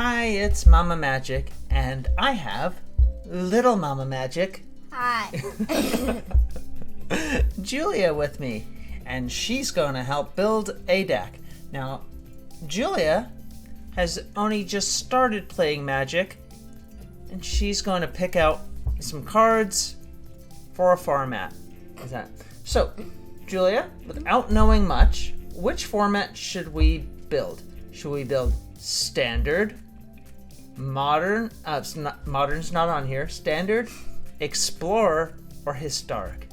Hi, it's Mama Magic, and I have Little Mama Magic, Hi. Julia, with me, and she's going to help build a deck. Now, Julia has only just started playing Magic, and she's going to pick out some cards for a format. So, Julia, without knowing much, which format should we build? Should we build Standard, Modern, Modern's not on here, Standard, Explorer, or Historic?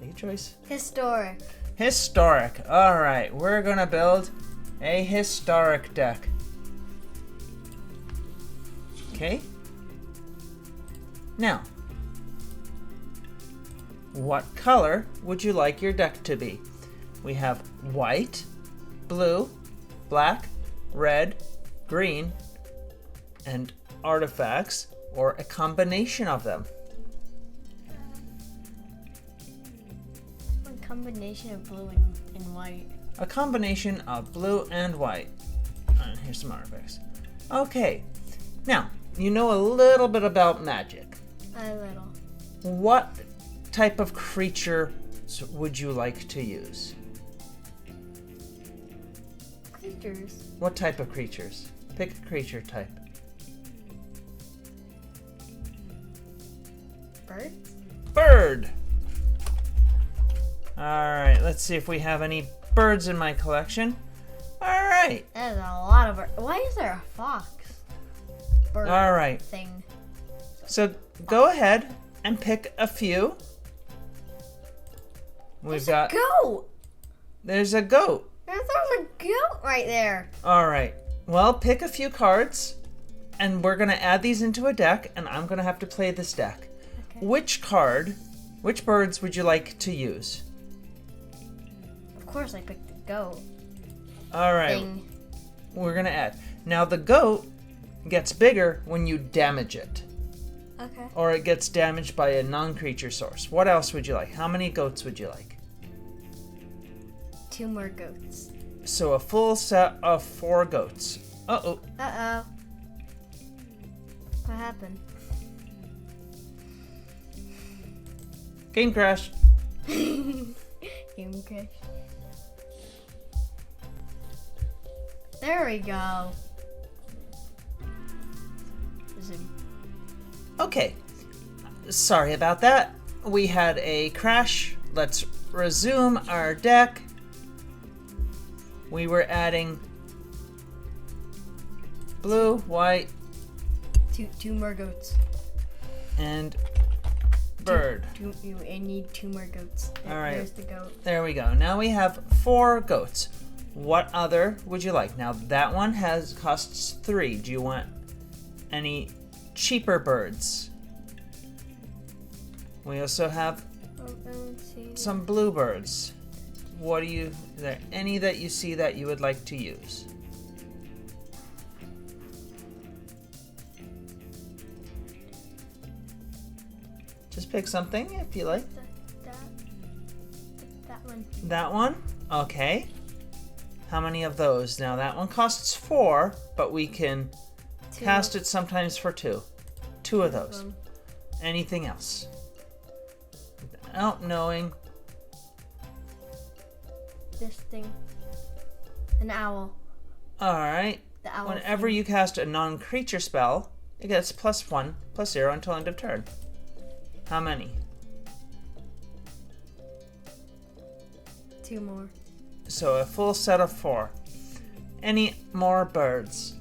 Take a choice. Historic. Historic. Alright, we're gonna build a Historic deck. Okay? Now, what color would you like your deck to be? We have white, blue, black, red, green, and artifacts, or a combination of them. A combination of blue and white. A combination of blue and white. Here's some artifacts. Okay, now, you know a little bit about Magic. A little. What type of creature would you like to use? Creatures. What type of creatures? Pick a creature type. Birds? Bird! Alright, let's see if we have any birds in my collection. Alright. There's a lot of birds. Why is there a fox? Bird Alright. thing. So go ahead and pick a few. We've got. Goat! There's a goat. There's a goat right there. Alright. Well, pick a few cards, and we're going to add these into a deck, and I'm going to have to play this deck. Okay. Which birds would you like to use? Of course I picked the goat Alright. thing. We're going to add. Now, the goat gets bigger when you damage it, Okay. or it gets damaged by a non-creature source. What else would you like? How many goats would you like? 2 more goats. So a full set of 4 goats. Uh-oh. Uh-oh. What happened? Game crash. Game crash. There we go. Zoom. Okay. Sorry about that. We had a crash. Let's resume our deck. We were adding blue, white, Two more goats. and bird. I need 2 more goats. All right. There's the goat. There we go. Now we have 4 goats. What other would you like? Now that one costs 3. Do you want any cheaper birds? We also have Let's see. some bluebirds. Is there any that you see that you would like to use? Just pick something if you like. That one. That one? Okay. How many of those? Now that one costs 4, but we can 2. cast it sometimes for 2. 2 of those. Them. Anything else? Without knowing. This thing. An owl. Alright. The owl. Whenever thing. you cast a non-creature spell, it gets +1, +0 until end of turn. How many? 2 more. So a full set of 4. Any more birds?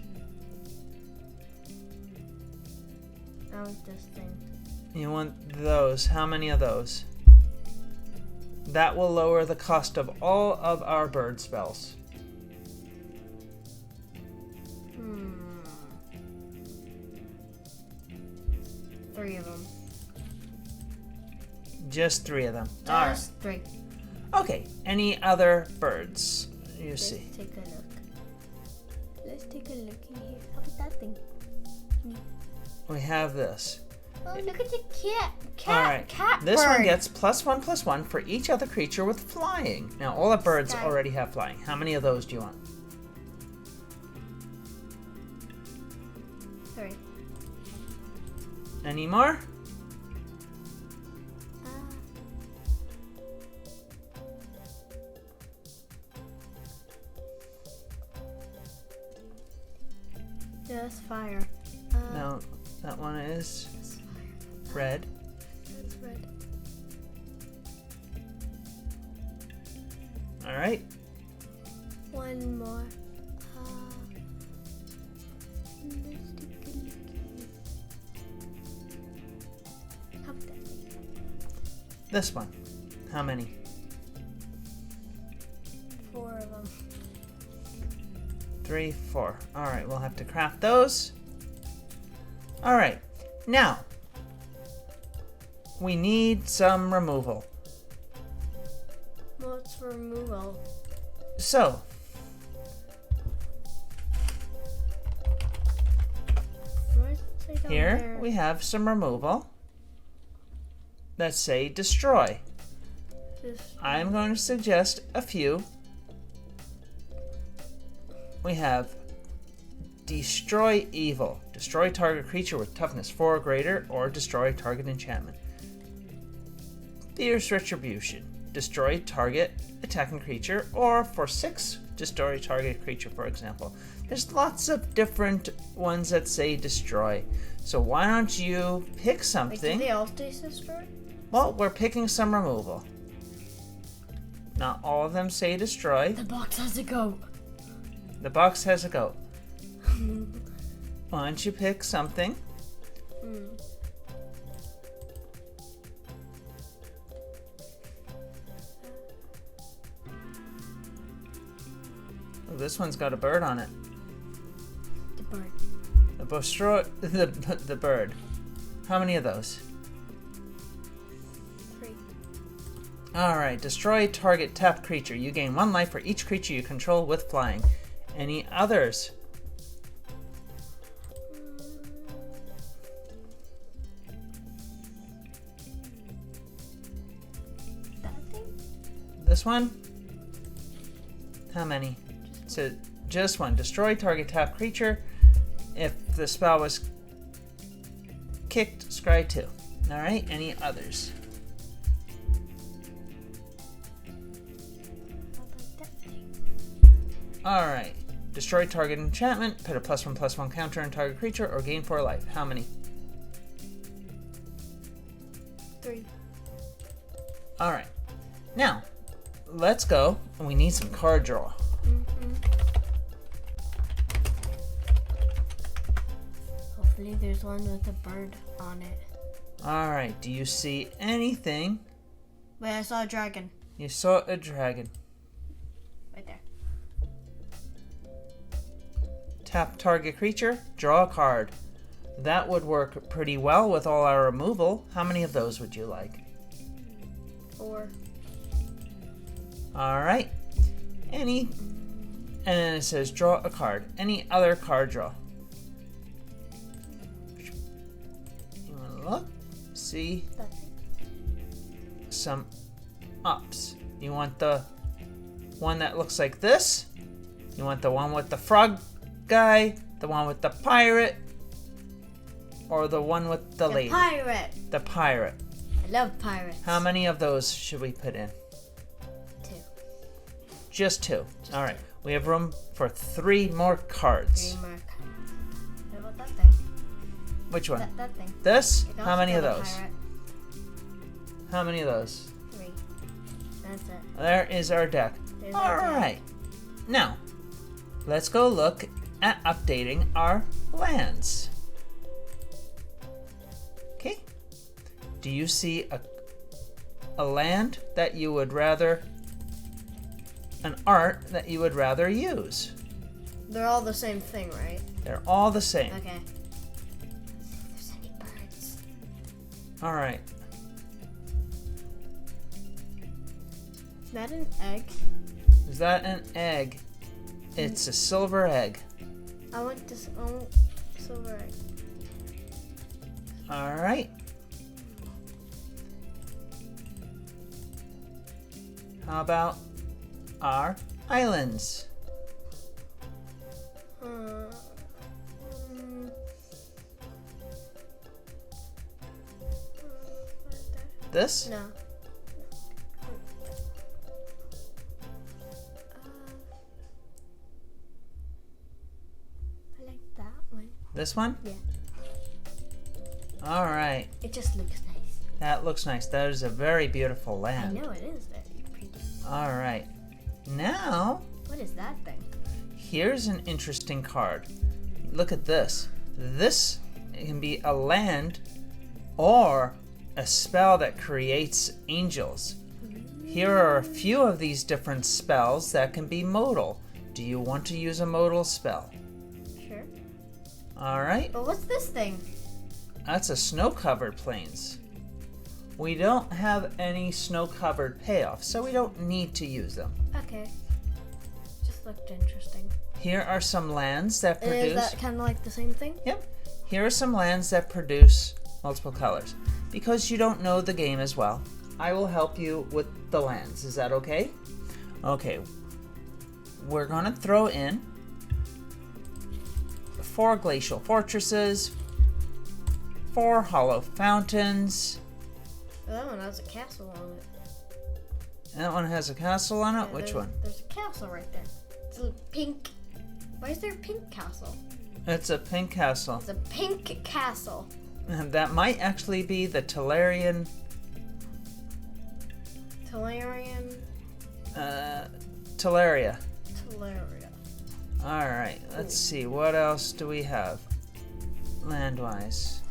I want this thing. You want those. How many of those? That will lower the cost of all of our bird spells. 3 of them. Just 3 of them. All right. Just 3. Okay. Any other birds you Let's see? take a look. Let's take a look in here. How about that thing? We have this. Oh, look at the cat. All right. Cat This one bird. gets +1/+1 for each other creature with flying. Now, all the birds Sky. already have flying. How many of those do you want? 3. Any more? Yeah, that's fire. No, that one is That's fire. red. That's red. All right. One more. How about that? This one. How many? 4 of them. 3, 4. All right, we'll have to craft those. All right. Now, we need some removal. What's removal? So, Where's it say down here there? we have some removal that say destroy. Just I'm going to suggest a few. We have destroy evil. Destroy target creature with toughness 4 or greater, or destroy target enchantment. Fierce retribution. Destroy target attacking creature, or for 6, destroy target creature, for example. There's lots of different ones that say destroy. So why don't you pick like, something? do they all stay destroyed? Well, we're picking some removal. Not all of them say destroy. The box has a goat. The box has a goat. Why don't you pick something? Oh, this one's got a bird on it. The bird. The bird. How many of those? 3. All right. Destroy target tapped creature. You gain 1 life for each creature you control with flying. Any others? That thing? This one? How many? So just one. Destroy target tapped creature. If the spell was kicked, scry 2. All right. Any others? How about that thing? All right. Destroy target enchantment. Put a +1/+1 counter on target creature, or gain 4 life. How many? 3. All right. Now, let's go, and we need some card draw. Hopefully there's one with a bird on it. All right. Do you see anything? Wait, I saw a dragon. You saw a dragon. Right there. Tap target creature, draw a card. That would work pretty well with all our removal. How many of those would you like? 4. All right. Any, and then it says draw a card. Any other card draw? You want to look? See That thing. some ups. You want the one that looks like this? You want the one with the frog guy? The one with the pirate? Or the one with the lady? Pirate. The pirate. I love pirates. How many of those should we put in? 2. Just 2. All right. We have room for 3 more cards. 3 mark. What about that thing? Which one? That thing. This? It How also many of got a those? pirate. How many of those? 3. That's it. There is our deck. There's All our deck. right. Now, let's go look at updating our lands. Okay. Do you see a land that you would rather, an art that you would rather use? They're all the same thing, right? They're all the same. Okay. Let's see if there's any birds. All right. Is that an egg? Is that an egg? It's a silver egg. I want this. I want silver egg. All right. How about our islands? This? No. I like that one. This one? Yeah. All right. It just looks nice. That looks nice. That is a very beautiful I land. know it is very pretty. All right. Now, What is that thing? here's an interesting card. Look at this. This can be a land or a spell that creates angels. Here are a few of these different spells that can be modal. Do you want to use a modal spell? Sure. All right. But what's this thing? That's a snow-covered plains. We don't have any snow-covered payoffs, so we don't need to use them. Okay. Just looked interesting. Here are some lands that Is produce... that kind of like the same thing? Yep. Here are some lands that produce multiple colors. Because you don't know the game as well, I will help you with the lands. Is that okay? Okay. We're going to throw in 4 glacial fortresses, 4 hollow fountains. Oh, that one has a castle on it. That one has a castle on it? Yeah, Which there's- one? There's a castle right there. It's a pink. Why is there a pink castle? It's a pink castle. It's a pink castle. And that might actually be the Talarian... Talarian. Talaria. Talaria. Alright, let's see. What else do we have? Land-wise.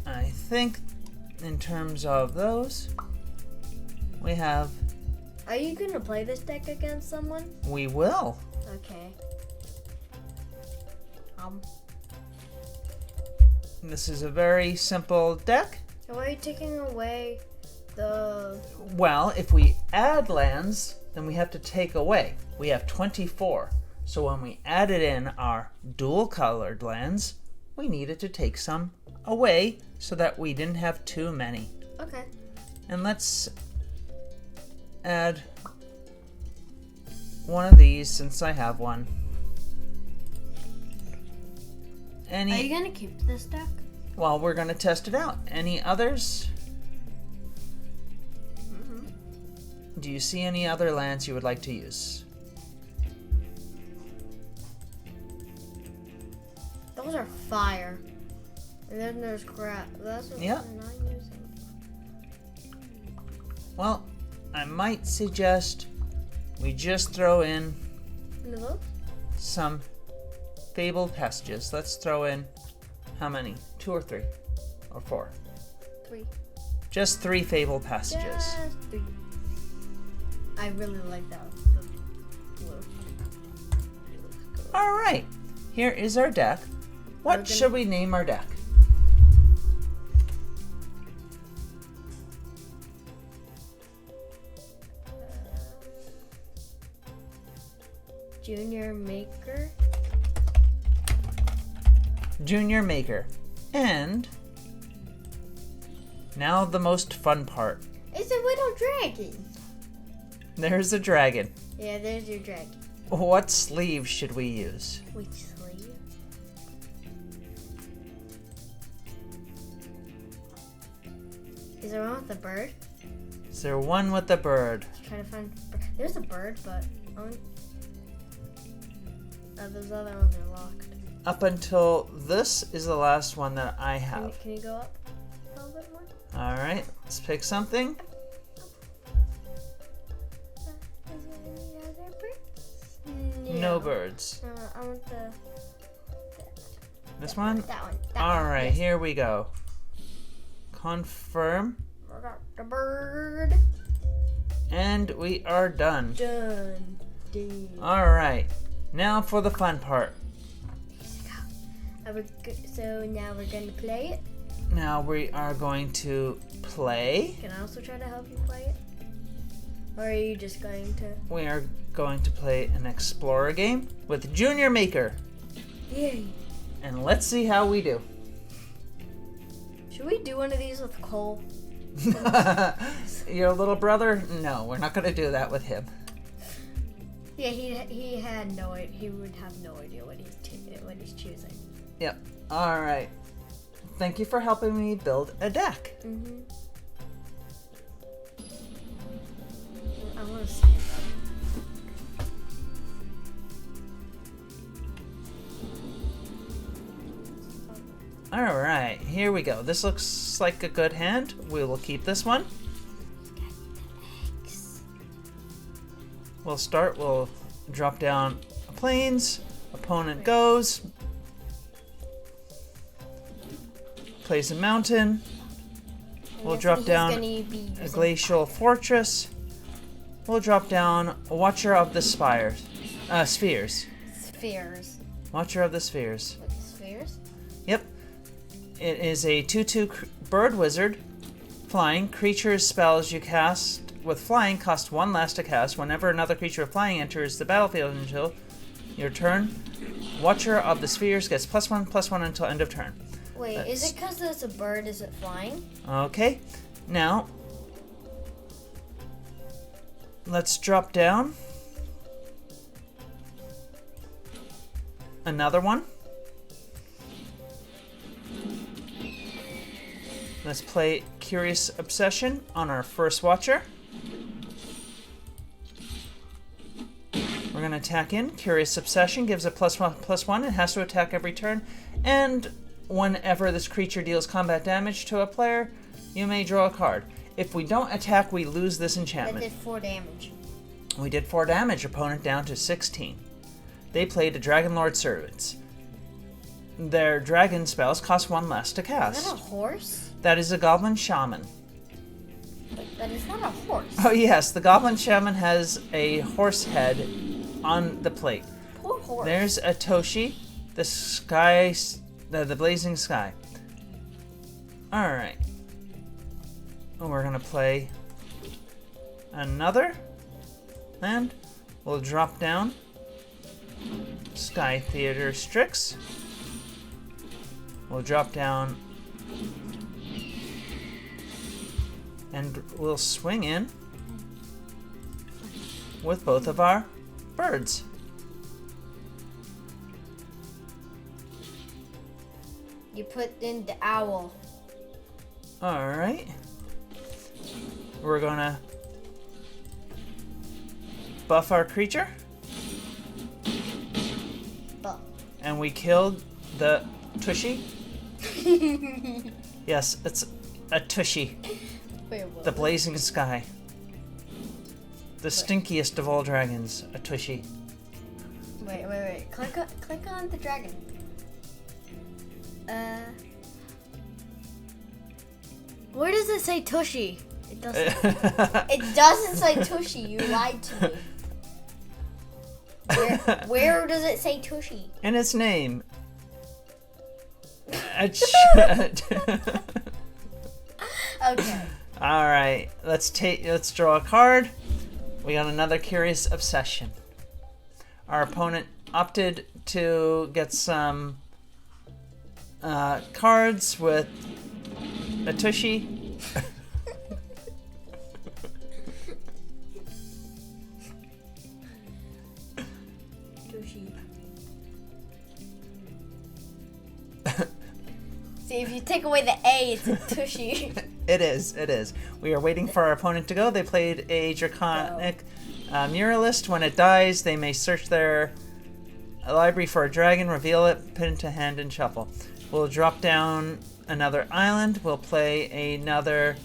I think in terms of those, we have... Are you gonna play this deck against someone? We will. Okay. This is a very simple deck. So why are you taking away the... Well, if we add lands, then we have to take away. We have 24. So when we added in our dual colored lands, we needed to take some away so that we didn't have too many. Okay. And let's add one of these since I have one. Are you gonna keep this deck? Well, we're going to test it out. Any others? Do you see any other lands you would like to use? Those are fire. And then there's grass. That's what Yeah. we're not using. Well, I might suggest we just throw in Into those? some fabled passages. Let's throw in how many? 2 or 3? Or 4? 3. Just 3 fabled passages. Just 3. I really like that. The blue. It looks good. Alright, here is our deck. What should we name our deck? Junior Maker. Junior Maker. And now the most fun part. It's a little dragon. There's a dragon. Yeah, there's your dragon. What sleeve should we use? Which sleeve? Is there one with a bird? Is there one with a bird? Let's try to find. There's a bird, but those other ones are locked. Up until this is the last one that I Can, have. can you go up a little bit more? Alright, let's pick something. Is there any other birds? No birds. I want the. This one? That one. Alright, yes. here we go. Confirm. I got the bird. And we are done. Done. Done. Alright, now for the fun part. So now we're going to play it. Now we are going to play. Can I also try to help you play it? Or are you just going to? We are going to play an Explorer game with Junior Maker. Yay. And let's see how we do. Should we do one of these with Cole? Your little brother? No, we're not going to do that with him. Yeah, he had no. He would have no idea what he's choosing. Yep. All right. Thank you for helping me build a deck. Mm-hmm. I want to see that. All right, here we go. This looks like a good hand. We will keep this one. We'll start. We'll drop down plains. Opponent goes. Plays a mountain. We'll drop down a glacial fortress. We'll drop down a Watcher of the Spheres. Spheres. Watcher of the Spheres. What, spheres? Yep. It is a 2/2 bird wizard. Flying. Creatures spells you cast with flying cost 1 less to cast. Whenever another creature of flying enters the battlefield until your turn, Watcher of the Spheres gets +1/+1 until end of turn. Wait, is it because it's a bird? Is it flying? Okay. Now, let's drop down another one. Let's play Curious Obsession on our first Watcher. We're going to attack in. Curious Obsession gives a +1/+1. It has to attack every turn. And whenever this creature deals combat damage to a player, you may draw a card. If we don't attack, we lose this enchantment. That did 4 damage. We did 4 damage. Opponent down to 16. They played a Dragon Lord Servants. Their dragon spells cost 1 less to cast. Is that a horse? That is a Goblin Shaman. That is not a horse. Oh yes, the Goblin Shaman has a horse head on the plate. Poor horse. There's a Toshi, the sky, the blazing sky. All right. We're gonna play another land. We'll drop down Sky Theater Strix. We'll drop down and we'll swing in with both of our birds. You put in the owl. All right. We're gonna buff our creature. Buff. And we killed the Tushy. Yes, it's a Tushy. Wait, what? The blazing sky. The stinkiest of all dragons, a Tushy. Wait. Click on the dragon. Where does it say Tushy? It doesn't. It doesn't say Tushy. You lied to me. Where does it say Tushy? In its name. Okay. All right, let's draw a card. We got another Curious Obsession. Our opponent opted to get some cards with a Tushy. Tushy. See, if you take away the A, it's a Tushy. It is. We are waiting for our opponent to go. They played a Draconic Muralist. When it dies, they may search their library for a dragon, reveal it, put it into hand, and shuffle. We'll drop down another island. We'll play another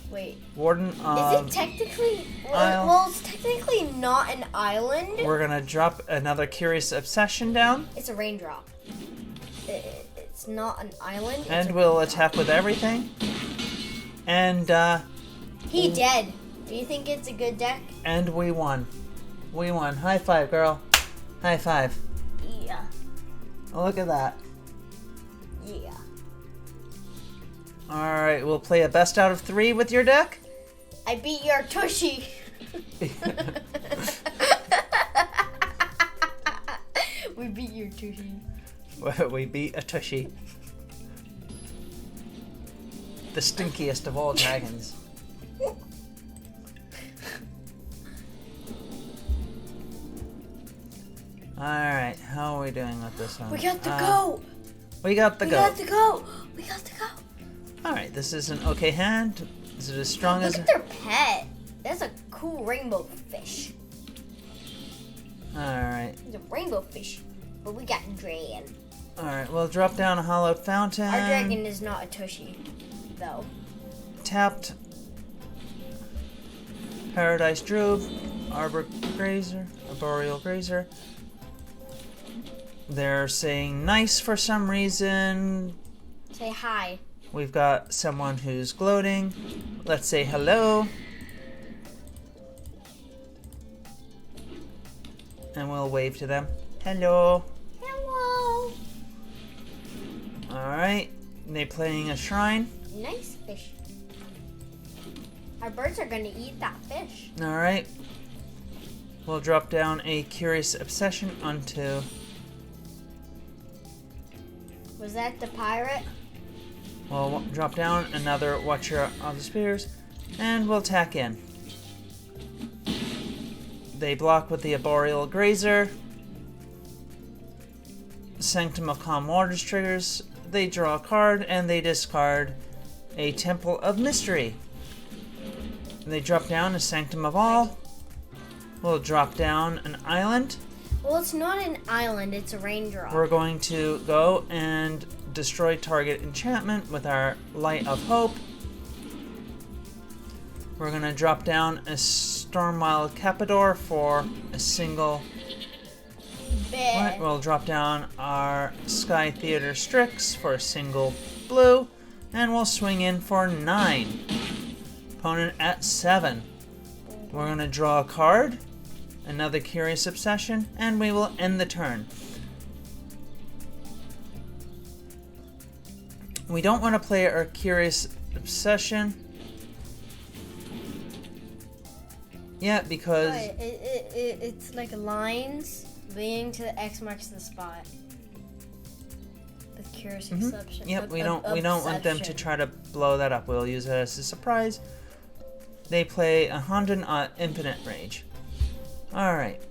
Warden of... Is it technically... Isle. Well, it's technically not an island. We're going to drop another Curious Obsession down. It's a raindrop. It's not an island. And we'll attack with everything. And, He dead. Do you think it's a good deck? And we won. We won. High five, girl. High five. Yeah. Oh, look at that. Yeah. Alright, we'll play a best out of 3 with your deck. I beat your Tushy. We beat your Tushy. We beat a Tushy. The stinkiest of all dragons. Alright, how are we doing with this one? We got the goat. We got the We goat. got the goat. We got the goat. Alright, this is an okay hand. Is it as strong Look as... at their pet. That's a cool rainbow fish. Alright. It's a rainbow fish. But we got dragon. Alright, we'll drop down a hollowed fountain. Our dragon is not a tushy, though. Tapped. Paradise Druid. Arbor Grazer. Arboreal Grazer. They're saying nice for some reason. Say hi. We've got someone who's gloating. Let's say hello. And we'll wave to them. Hello. Hello. Alright. They playing a shrine. Nice fish. Our birds are going to eat that fish. Alright. We'll drop down a Curious Obsession onto... Was that the pirate? We'll drop down another Watcher of the Spears. And we'll tack in. They block with the Arboreal Grazer. Sanctum of Calm Waters triggers. They draw a card and they discard a Temple of Mystery. They drop down a Sanctum of All. We'll drop down an island. Well, it's not an island, it's a raindrop. We're going to go and destroy target enchantment with our Light of Hope. We're going to drop down a Stormwild Capador for a single. Bit. We'll drop down our Sky Theater Strix for a single blue. And we'll swing in for 9. Opponent at 7. We're going to draw a card. Another Curious Obsession. And we will end the turn. We don't want to play our Curious Obsession yet because Right, it's like lines leading to the X marks the spot. With Curious Obsession. yep, we don't want them to try to blow that up. We'll use it as a surprise. They play a Honden Infinite Rage. All right.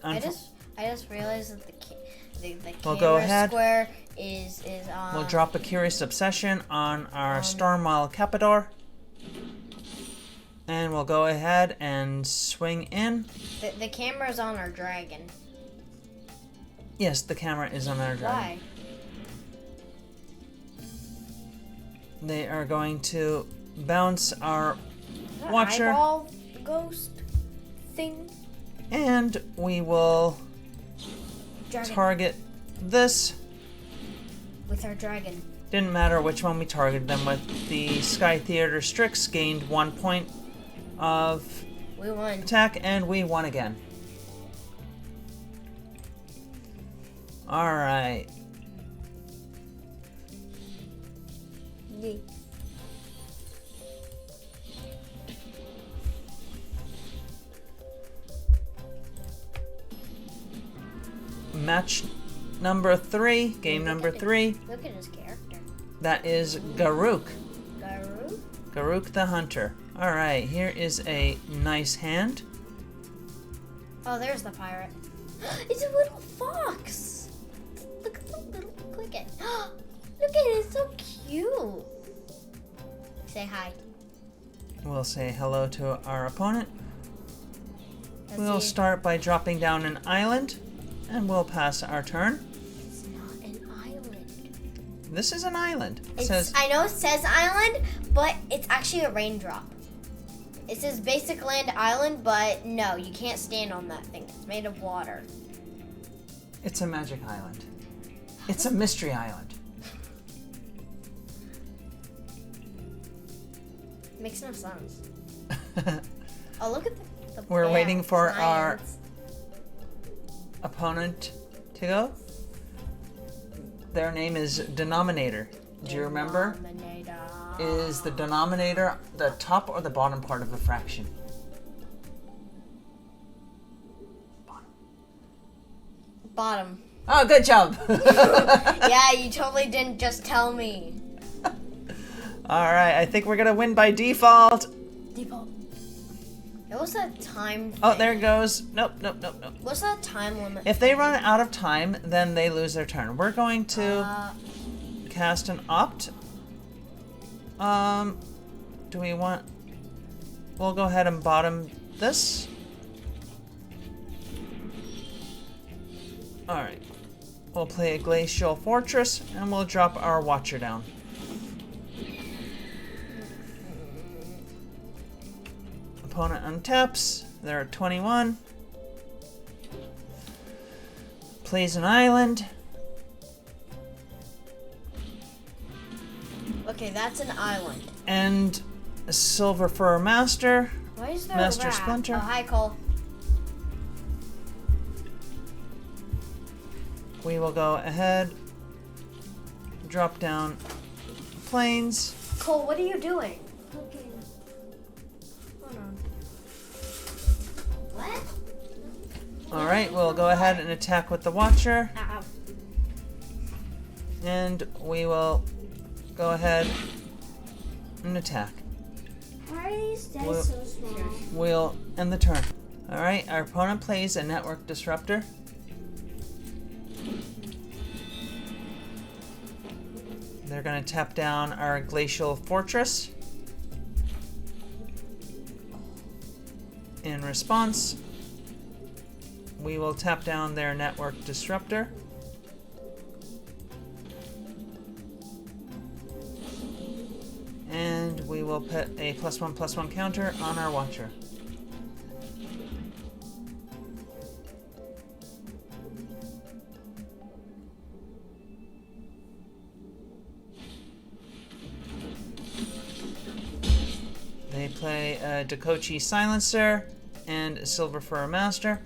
I just realized that the We'll camera go ahead. square is We'll drop a Curious Obsession on our Stormwild Capador. And we'll go ahead and swing in. the camera's on our dragon. Yes, the camera is on our dragon. Why? They are going to bounce our That Watcher. eyeball ghost thing. And we will Dragon. target this. With our dragon. Didn't matter which one we targeted them with. The Sky Theater Strix gained 1 point of We won. attack, and we won again. Alright. Yeah. Match number 3, game number 3. Look at his character. That is Garuk. Garu? Garuk the Hunter. Alright, here is a nice hand. Oh, there's the pirate. It's a little fox. Look at the little cricket. Look at it, it's so cute. Say hi. We'll say hello to our opponent. Let's We'll see. start by dropping down an island, and we'll pass our turn. It's not an island. This is an island. It says I know it says island, but it's actually a raindrop. It says basic land island, but no, you can't stand on that thing. It's made of water. it's a magic island. It's a mystery island. Makes no sense. Oh, look at the We're waiting for our science. opponent to go. Their name is Denominator. Do you remember? Denominator. Is the denominator the top or the bottom part of a fraction? Bottom. Oh, good job. Yeah, you totally didn't just tell me. Alright, I think we're gonna win by default. Default. It was that time Oh, thing. there it goes. Nope. What's that time limit? If they run out of time, then they lose their turn. We're going to cast an opt. Do we want... We'll go ahead and bottom this. Alright. We'll play a Glacial Fortress, and we'll drop our Watcher down. Opponent untaps. They're at 21. Plays an island. Okay, that's an island. And a Silver Fur Master. Why is there Master a rat? Splinter. Oh, hi, Cole. We will go ahead, drop down planes. Cole, what are you doing? Okay. Hold on. What? Alright, we'll go ahead and attack with the Watcher. Ow. And we will go ahead and attack. Why are these dice Well- so small? We'll end the turn. Alright, our opponent plays a Network Disruptor. They're going to tap down our Glacial Fortress. In response, we will tap down their Network Disruptor. And we will put a +1/+1 counter on our Watcher. They play a Dakochi Silencer and a Silver Fur Master.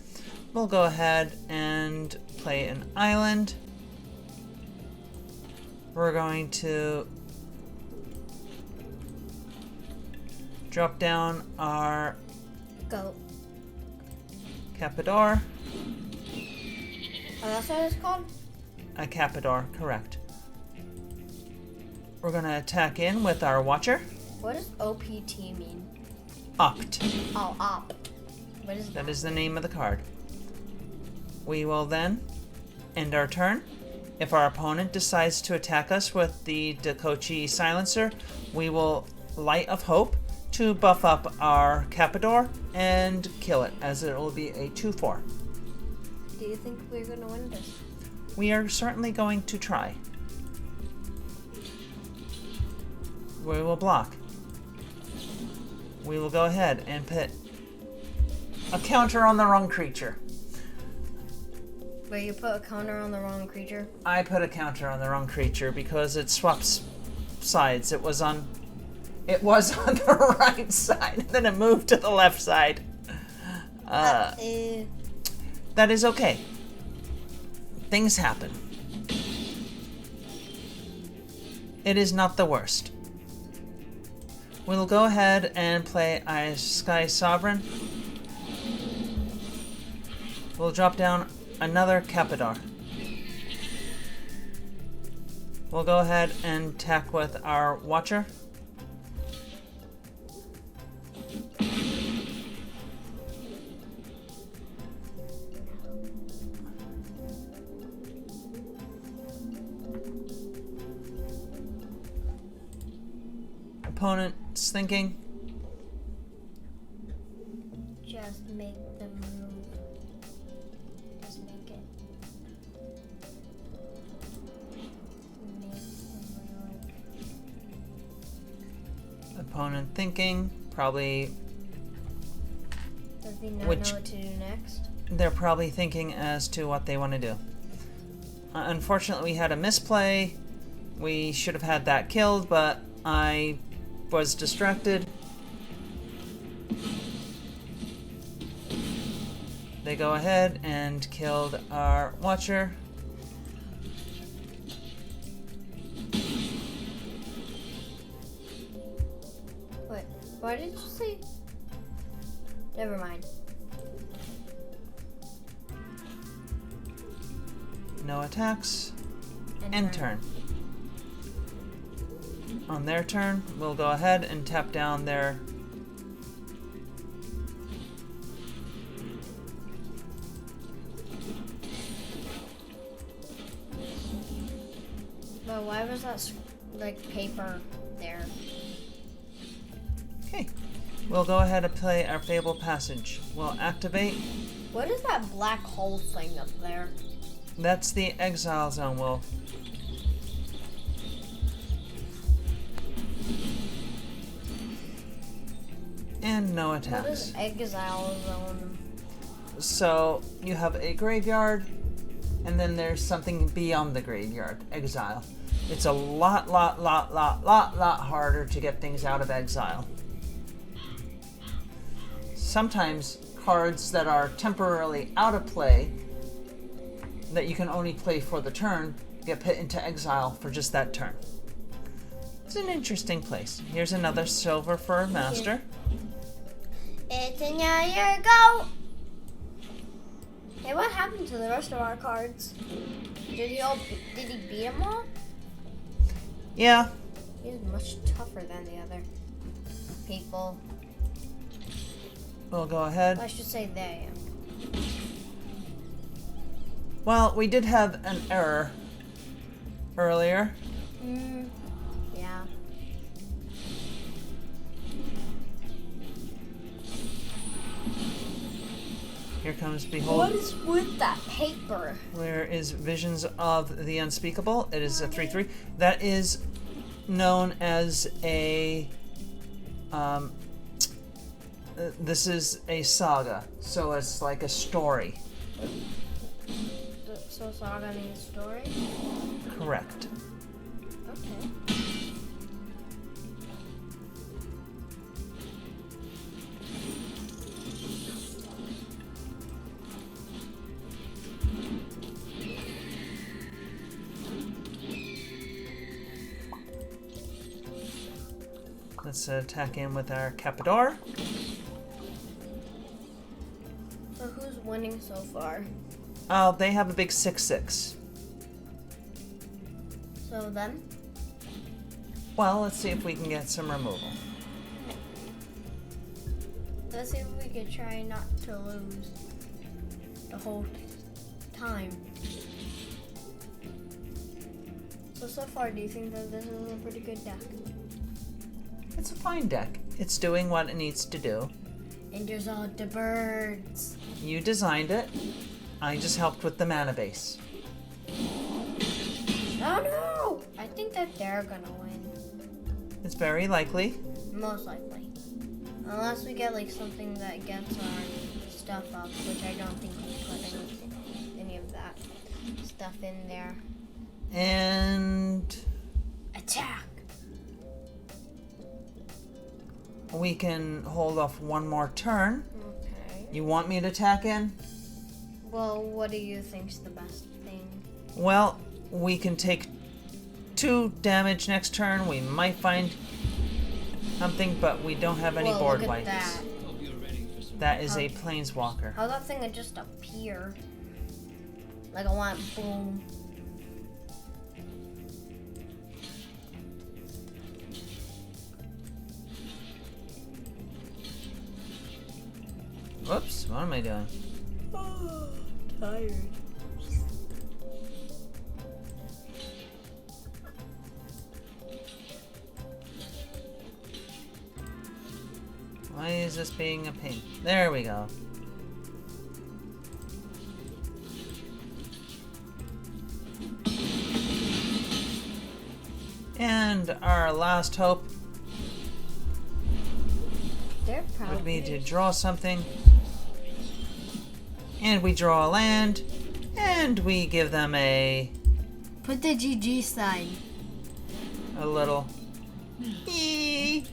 We'll go ahead and play an island. We're going to drop down our Go. Capador. Oh, that's what it's called? A Capador, correct. We're gonna attack in with our Watcher. What does OPT mean? Opt. Oh, op. What is That is the name of the card. We will then end our turn. If our opponent decides to attack us with the Dakochi Silencer, we will Light of Hope to buff up our Capador and kill it, as it will be a 2/4. Do you think we're gonna win this? We are certainly going to try. We will block. We will go ahead and put a counter on the wrong creature. Wait, you put a counter on the wrong creature? I put a counter on the wrong creature because it swaps sides. It was on the right side, and then it moved to the left side. That is okay. Things happen. It is not the worst. We'll go ahead and play Sky Sovereign. We'll drop down another Capador. We'll go ahead and attack with our Watcher. Opponent's thinking. Just make the move. Just make it. Make the move. Opponent thinking. Probably. Does he not Which- know what to do next? They're probably thinking as to what they want to do. Unfortunately, we had a misplay. We should have had that killed, but I was distracted. They go ahead and killed our Watcher. Wait, why did you say? Never mind. no attacks. End turn. On their turn, we'll go ahead and tap down their... But why was that like paper there? Okay. We'll go ahead and play our Fable Passage. We'll activate. What is that black hole thing up there? That's the Exile Zone, Will. And no What attacks. is exile zone? So you have a graveyard, and then there's something beyond the graveyard, exile. It's a lot harder to get things out of exile. Sometimes cards that are temporarily out of play, that you can only play for the turn, get put into exile for just that turn. It's an interesting place. Here's another Silver Fur Master. It's another go. Hey, what happened to the rest of our cards? Did he beat them all? Yeah. He's much tougher than the other people. We'll go ahead. I should say they. Well, we did have an error earlier. Yeah. Here comes Behold. What is with that paper? Where is Visions of the Unspeakable? It is a 3/3. That is known as a... this is a saga, so it's like a story. So saga means story? Correct. Okay. Let's attack in with our Capador. So who's winning so far? Oh, they have a big 6/6. So them? Well, let's see if we can get some removal. Let's see if we could try not to lose the whole time. So far, do you think that this is a pretty good deck? It's a fine deck. It's doing what it needs to do. And there's all the birds. You designed it. I just helped with the mana base. Oh no! I think that they're gonna win. It's very likely. Most likely. Unless we get like something that gets our stuff up, which I don't think we put any of that stuff in there. And Attack! we can hold off one more turn. Okay. You want me to attack in? Well, what do you think's the best thing? Well, we can take 2 damage next turn. We might find something, but we don't have any board look at wipes. that. That is a planeswalker. How'd that thing just appear? Like I want boom. Whoops, what am I doing? Oh, tired. Why is this being a pain? There we go. And our last hope They're would be to probably draw something. And we draw a land. And we give them a put the GG sign. little ee.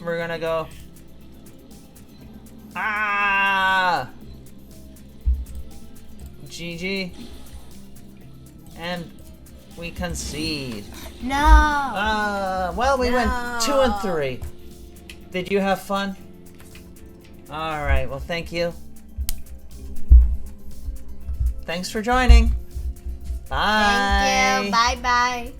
We're gonna go. Ah! GG. And we concede. No. Well, we went No. 2 and 3. Did you have fun? All right. Well, thank you. Thanks for joining. Bye. Thank you. Bye bye.